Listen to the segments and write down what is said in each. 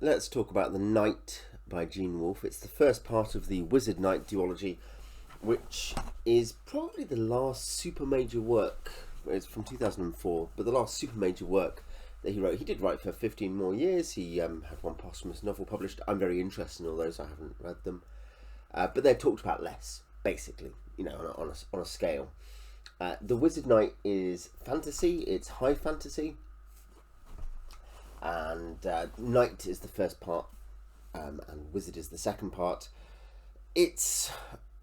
Let's talk about The Knight by Gene Wolfe. It's the first part of the Wizard Knight duology, which is probably the last super major work. It's from 2004, but the last super major work that he wrote. He did write for 15 more years. He had one posthumous novel published. I'm very interested in all those. I haven't read them. But they're talked about less, basically, on a scale. The Wizard Knight is fantasy. It's high fantasy. And Knight is the first part, and Wizard is the second part. It's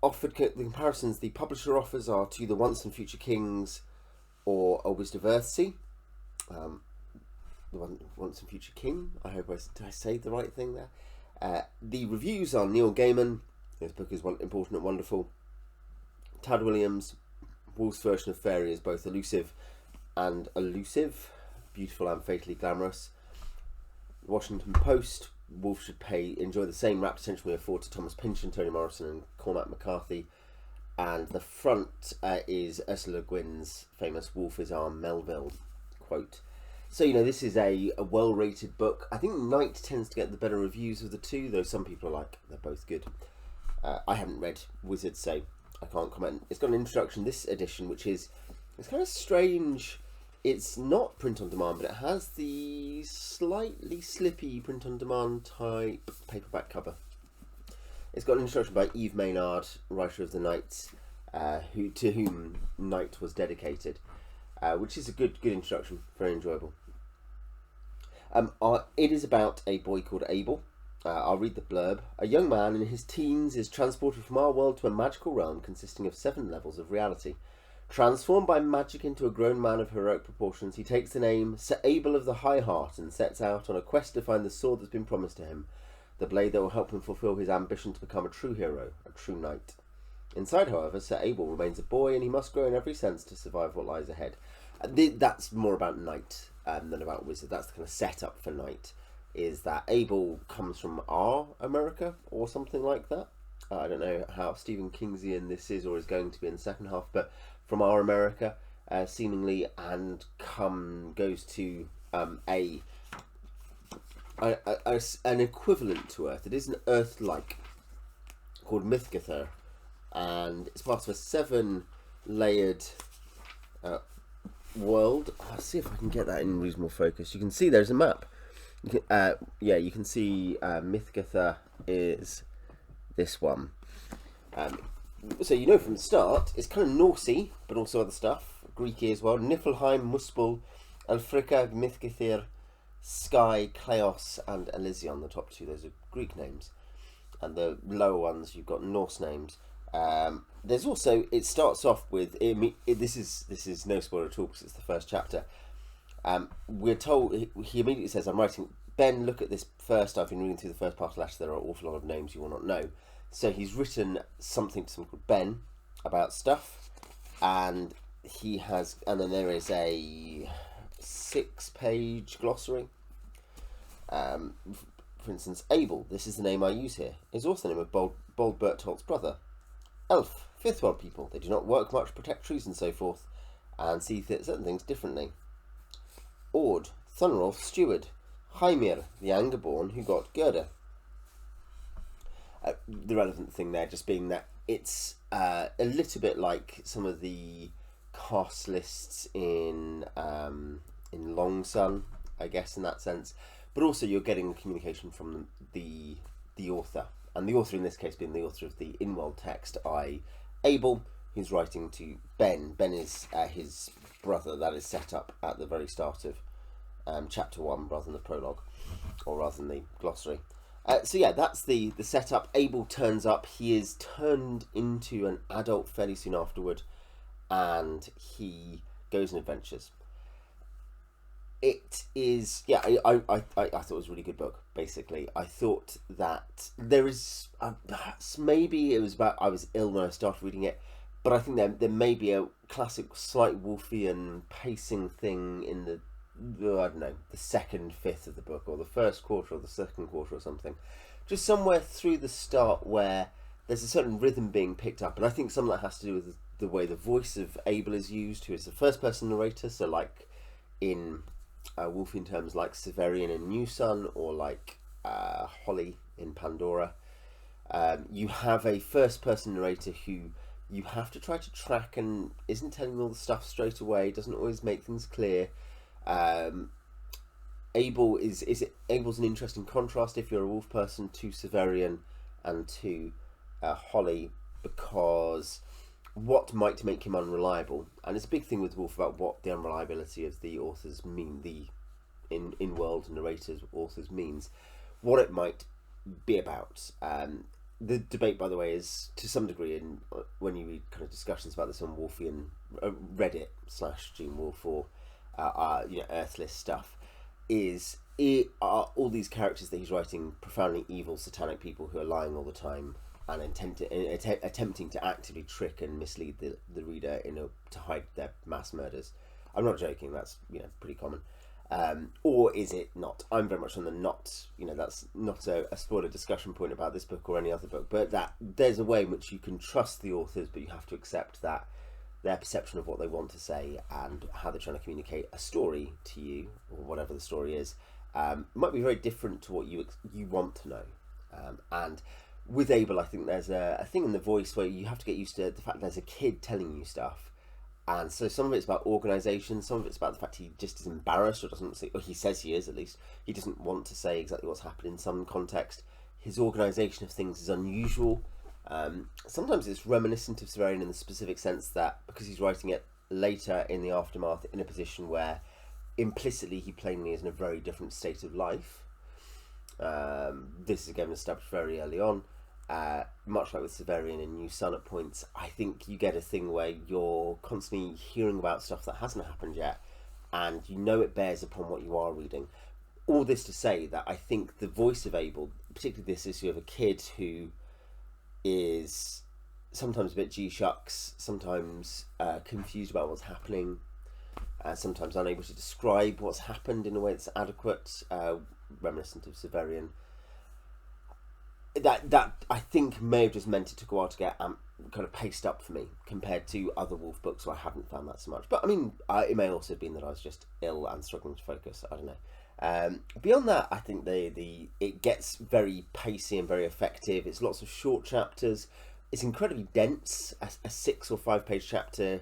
offered, the comparisons the publisher offers are to the Once and Future Kings or A Wizard of Earthsea. The Once and Future King, did I say the right thing there? The reviews are Neil Gaiman. His book is important and wonderful. Tad Williams. Wolfe's version of fairy is both elusive and elusive, beautiful and fatally glamorous. Washington Post. Wolfe should enjoy the same rapt attention we afford to Thomas Pynchon, Toni Morrison and Cormac McCarthy. And the front is Ursula Le Guin's famous Wolfe is our Melville quote. So, this is a well-rated book. I think Knight tends to get the better reviews of the two, though some people are like, they're both good. I haven't read Wizard, so I can't comment. It's got an introduction, this edition, it's kind of strange. It's not print on demand, but it has the slightly slippy print on demand type paperback cover. It's got an introduction by Eve Maynard, writer of the Knights, to whom Knight was dedicated, which is a good introduction, very enjoyable. It is about a boy called Abel. I'll read the blurb. A young man in his teens is transported from our world to a magical realm consisting of 7 levels of reality. Transformed by magic into a grown man of heroic proportions, he takes the name Sir Abel of the High Heart and sets out on a quest to find the sword that's been promised to him, the blade that will help him fulfill his ambition to become a true hero, a true knight. Inside, however, Sir Abel remains a boy and he must grow in every sense to survive what lies ahead. That's more about Knight than about Wizard. That's the kind of setup for Knight, is that Abel comes from our America or something like that. I don't know how Stephen Kingsian this is or is going to be in the second half, but from our America, seemingly, and goes to an equivalent to Earth. It isn't Earth-like, called Mythgather, and it's part of a 7-layered world. I'll see if I can get that in reasonable focus. You can see there's a map. You can see Mythgather is this one. So from the start, it's kind of Norsey, but also other stuff, Greeky as well. Niflheim, Muspel, Elfrika, Mythgathir, Sky, Kleos, and Elysion. The top two, those are Greek names. And the lower ones, you've got Norse names. There's also, it starts off with, this is no spoiler at all because it's the first chapter. We're told, he immediately says, I'm writing, Ben, look at this first, I've been reading through the first part of the letter, there are an awful lot of names you will not know. So he's written something to someone called Ben about stuff, and then there is a 6-page glossary. For instance, Abel, this is the name I use here, is also the name of Bold Bertholdt's brother. Elf, 5th world people, they do not work much, protect trees and so forth, and see certain things differently. Ord, Thunrolf, steward. Hymir, the Angerborn who got Gerda. The relevant thing there just being that it's a little bit like some of the cast lists in Long Sun, I guess, in that sense. But also you're getting communication from the author. And the author in this case being the author of the in-world text, Abel, who's writing to Ben. Ben is his brother. That is set up at the very start of chapter 1 rather than the prologue, or rather than the glossary. That's the setup. Abel turns up. He is turned into an adult fairly soon afterward, and he goes on adventures. It is, I thought it was a really good book, basically. I thought that there is, maybe it was about, I was ill when I started reading it, but I think there may be a classic slight Wolfean pacing thing in the second fifth of the book, or the first quarter, or the second quarter, or something. Just somewhere through the start where there's a certain rhythm being picked up, and I think some of that has to do with the way the voice of Abel is used, who is the first-person narrator, so like in Wolfean terms like Severian in New Sun, or like Holly in Pandora. You have a first-person narrator who you have to try to track and isn't telling all the stuff straight away, doesn't always make things clear. Abel's an interesting contrast if you're a wolf person to Severian and to Holly, because what might make him unreliable, and it's a big thing with Wolfe about what the unreliability of the authors mean, the in-world narrators authors means, what it might be about. The debate, by the way, is to some degree, in when you read kind of discussions about this on Wolfean Reddit / Gene Wolfe or Earthlist stuff, are all these characters that he's writing profoundly evil, satanic people who are lying all the time and attempting to actively trick and mislead the reader to hide their mass murders. I'm not joking. That's pretty common. Or is it not? I'm very much on the not. That's not a spoiler discussion point about this book or any other book, but that there's a way in which you can trust the authors, but you have to accept that their perception of what they want to say and how they're trying to communicate a story to you, or whatever the story is, might be very different to what you want to know. And with Abel, I think there's a thing in the voice where you have to get used to the fact that there's a kid telling you stuff. And so some of it's about organisation, some of it's about the fact he just is embarrassed or doesn't say, or he says he is at least, he doesn't want to say exactly what's happened in some context. His organisation of things is unusual. Sometimes it's reminiscent of Severian in the specific sense that because he's writing it later in the aftermath in a position where implicitly he plainly is in a very different state of life. This is again established very early on. Much like with Severian and New Sun at points, I think you get a thing where you're constantly hearing about stuff that hasn't happened yet, and it bears upon what you are reading. All this to say that I think the voice of Abel, particularly this issue of a kid who is sometimes a bit G-shucks, sometimes confused about what's happening, sometimes unable to describe what's happened in a way that's adequate, reminiscent of Severian. That I think may have just meant it took a while to get kind of paced up for me compared to other Wolfe books where I haven't found that so much. But I mean, it may also have been that I was just ill and struggling to focus. I don't know. Beyond that, I think it gets very pacey and very effective. It's lots of short chapters. It's incredibly dense. A 6 or 5 page chapter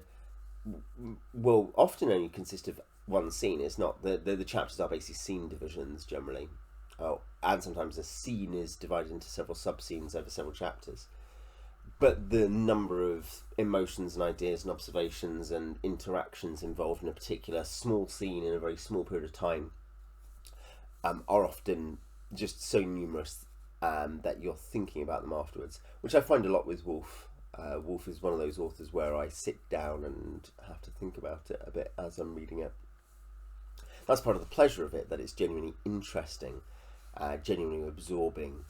will often only consist of one scene. It's not the chapters are basically scene divisions generally. Oh, and sometimes a scene is divided into several sub-scenes over several chapters. But the number of emotions and ideas and observations and interactions involved in a particular small scene in a very small period of time are often just so numerous that you're thinking about them afterwards, which I find a lot with Wolfe. Wolfe is one of those authors where I sit down and have to think about it a bit as I'm reading it. That's part of the pleasure of it, that it's genuinely interesting. Genuinely absorbing,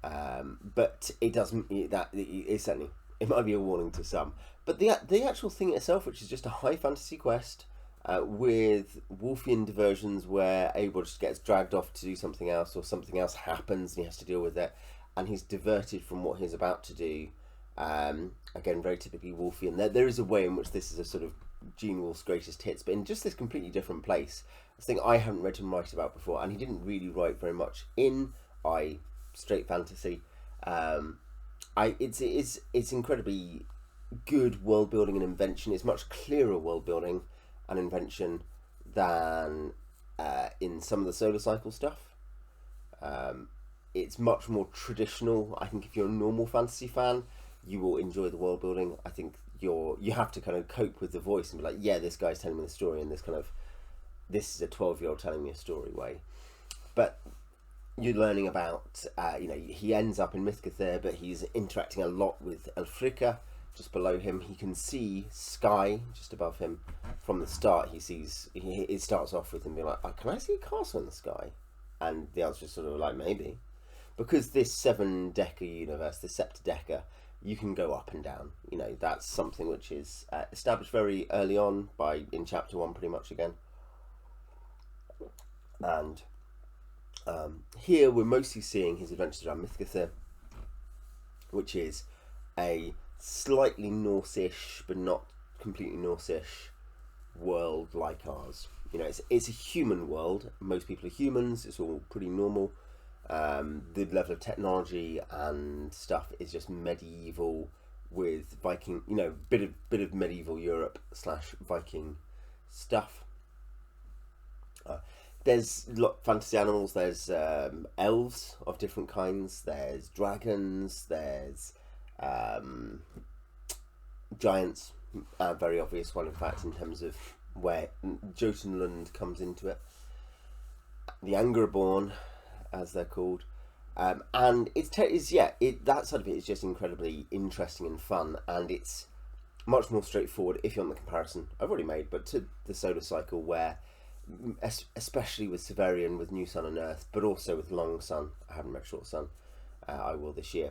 but it doesn't. It certainly, it might be a warning to some. But the actual thing itself, which is just a high fantasy quest with Wolfean diversions where Abel just gets dragged off to do something else, or something else happens and he has to deal with it, and he's diverted from what he's about to do. Again, very typically Wolfean. There is a way in which this is a sort of Gene Wolfe's greatest hits, but in just this completely different place. A thing I haven't read him write about before, and he didn't really write very much in straight fantasy. It's incredibly good world building and invention. It's much clearer world building and invention than in some of the solar cycle stuff. It's much more traditional. I think if you're a normal fantasy fan, you will enjoy the world building. I think you have to kind of cope with the voice and be like, yeah, this guy's telling me the story in this is a 12-year-old telling me a story way. But you're learning about, he ends up in Mythgother, but he's interacting a lot with Elfrika just below him. He can see Sky just above him from the start. It starts off with him being like, oh, can I see a castle in the sky? And the answer's sort of like, maybe. Because this 7-decker universe, this septidecker, you can go up and down. That's something which is established very early on in chapter 1 pretty much again. And here we're mostly seeing his adventures around Mythgother, which is a slightly Norse-ish but not completely Norse-ish world like ours. It's a human world. Most people are humans. It's all pretty normal. The level of technology and stuff is just medieval with Viking, bit of medieval Europe / Viking stuff. There's fantasy animals. There's elves of different kinds. There's dragons. There's giants. Very obvious one, in fact, in terms of where Jotunland comes into it. The Angerborn, as they're called, and that side of it is just incredibly interesting and fun, and it's much more straightforward if you want the comparison I've already made, but to the solar cycle, where especially with Severian, with New Sun and Earth, but also with Long Sun. I haven't read Short Sun. I will this year.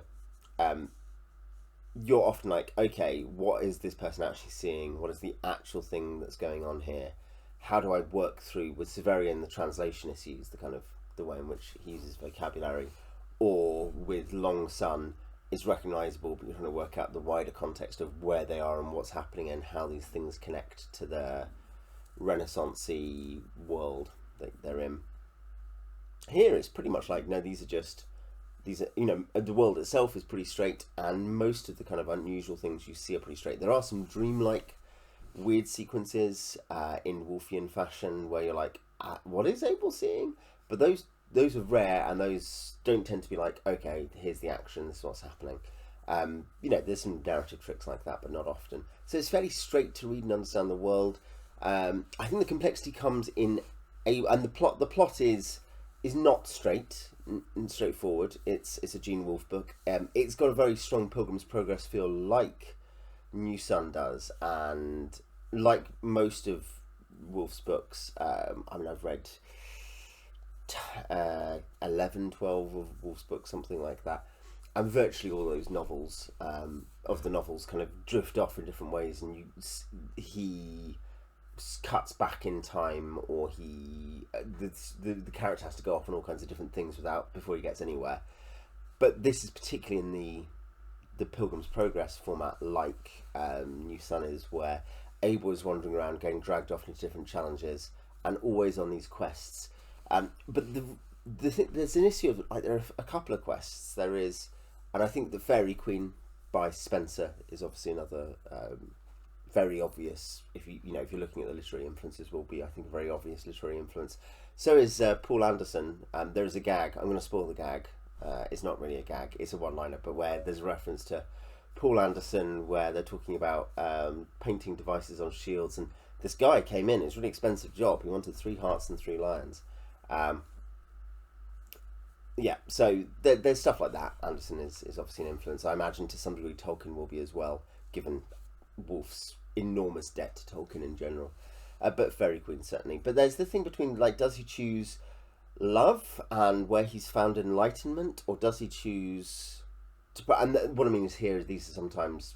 You're often like, okay, what is this person actually seeing? What is the actual thing that's going on here? How do I work through with Severian the translation issues, the way in which he uses vocabulary, or with Long Sun is recognisable, but you're trying to work out the wider context of where they are and what's happening and how these things connect to the Renaissance-y world that they're in. Here it's pretty much like, no, these are the world itself is pretty straight, and most of the kind of unusual things you see are pretty straight. There are some dreamlike weird sequences in Wolfean fashion where you're like, what is Abel seeing? But those are rare, and those don't tend to be like, okay, here's the action, this is what's happening. There's some narrative tricks like that, but not often. So it's fairly straight to read and understand the world. I think the complexity comes in and the plot is not straight and straightforward. It's a Gene Wolfe book. It's got a very strong Pilgrim's Progress feel, like New Sun does, and like most of Wolfe's books. I've read 11, 12 of Wolfe's books, something like that, and virtually all those novels kind of drift off in different ways, and he cuts back in time, or the character has to go off on all kinds of different things before he gets anywhere. But this is particularly in the Pilgrim's Progress format, like New Sun is, where Abel is wandering around, getting dragged off into different challenges, and always on these quests. But there's an issue of, there are a couple of quests. There is, and I think the Fairy Queen by Spencer is obviously another very obvious, if you're looking at the literary influences, will be, I think, a very obvious literary influence. So is Paul Anderson. There is a gag. I'm going to spoil the gag. It's not really a gag. It's a one-liner, but where there's a reference to Paul Anderson, where they're talking about painting devices on shields, and this guy came in. It's a really expensive job. He wanted 3 hearts and 3 lions. So there's stuff like that. Anderson is obviously an influence. I imagine to some degree Tolkien will be as well, given Wolfe's enormous debt to Tolkien in general, but Fairy Queen certainly. But there's the thing between, like, does he choose love and where he's found enlightenment, or does he choose and what I mean is, here, these are sometimes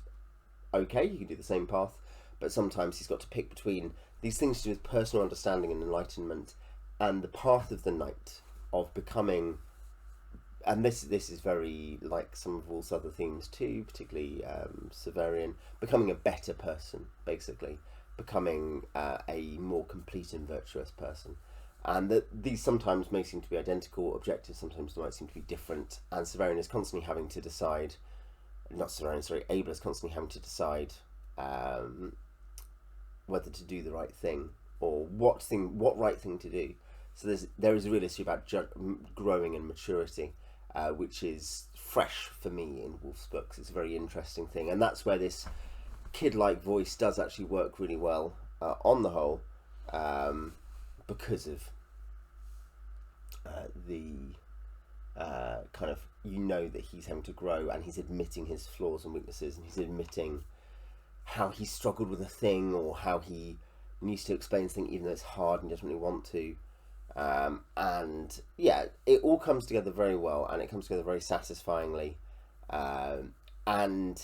okay, you can do the same path, but sometimes he's got to pick between these things to do with personal understanding and enlightenment, and the path of the knight, of becoming, and this is very like some of Wolfe's other themes too, particularly Severian, becoming a better person, basically, becoming a more complete and virtuous person. And that these sometimes may seem to be identical objectives, sometimes they might seem to be different, and Severian is constantly having to decide, Abel is constantly having to decide whether to do the right thing, or what right thing to do. So there is a real issue about growing and maturity, which is fresh for me in Wolfe's books. It's a very interesting thing, and that's where this kid-like voice does actually work really well on the whole, because of the kind of, that he's having to grow, and he's admitting his flaws and weaknesses, and he's admitting how he struggled with a thing, or how he needs to explain something even though it's hard and he doesn't really want to. And yeah, it all comes together very well, and it comes together very satisfyingly, and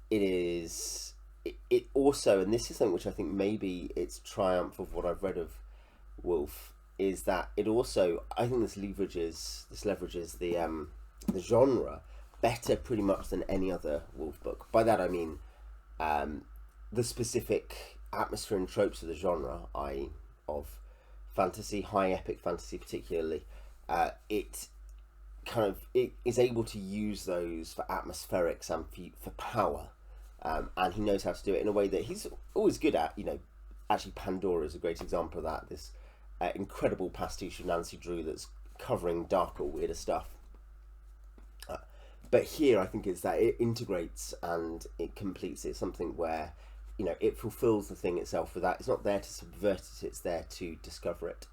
it also, and this is something which I think maybe it's triumph of what I've read of Wolfe, is that it also, I think this leverages the genre better pretty much than any other Wolfe book. By that I mean the specific atmosphere and tropes of the genre, i.e. of fantasy, high epic fantasy particularly, it is able to use those for atmospherics and for power, and he knows how to do it in a way that he's always good at. Actually, Pandora is a great example of that. This incredible pastiche of Nancy Drew that's covering darker, weirder stuff. But here, I think it's that it integrates and it completes it. It's something where, it fulfills the thing itself without. It's not there to subvert it. It's there to discover it.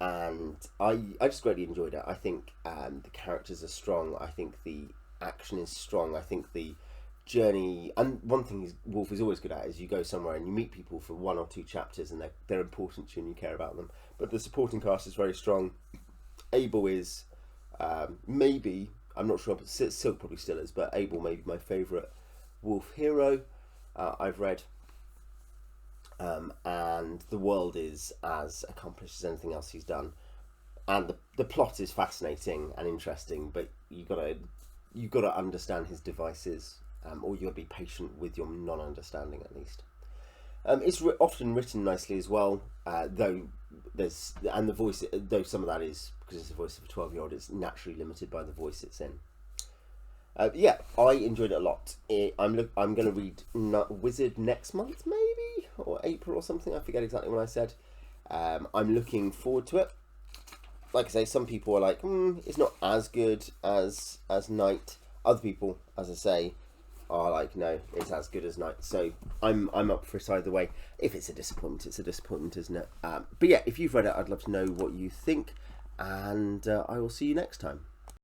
And I just greatly enjoyed it. I think the characters are strong. I think the action is strong. I think the journey, and one thing Wolfe is always good at is you go somewhere and you meet people for 1 or 2 chapters and they're important to you and you care about them. But the supporting cast is very strong. Abel is maybe, I'm not sure, but Silk probably still is, but Abel may be my favourite Wolfe hero I've read. And the world is as accomplished as anything else he's done, and the plot is fascinating and interesting, but you gotta understand his devices, or you gotta be patient with your non-understanding at least. It's often written nicely as well, though the voice, though some of that is because it's the voice of a 12-year-old, it's naturally limited by the voice it's in. Yeah, I enjoyed it a lot. I'm going to read Wizard next month, maybe, or April or something. I forget exactly when I said. I'm looking forward to it. Like I say, some people are like, it's not as good as Night. Other people, as I say, are like, no, it's as good as Night. So I'm up for it either way. If it's a disappointment, it's a disappointment, isn't it? But yeah, if you've read it, I'd love to know what you think, and I will see you next time.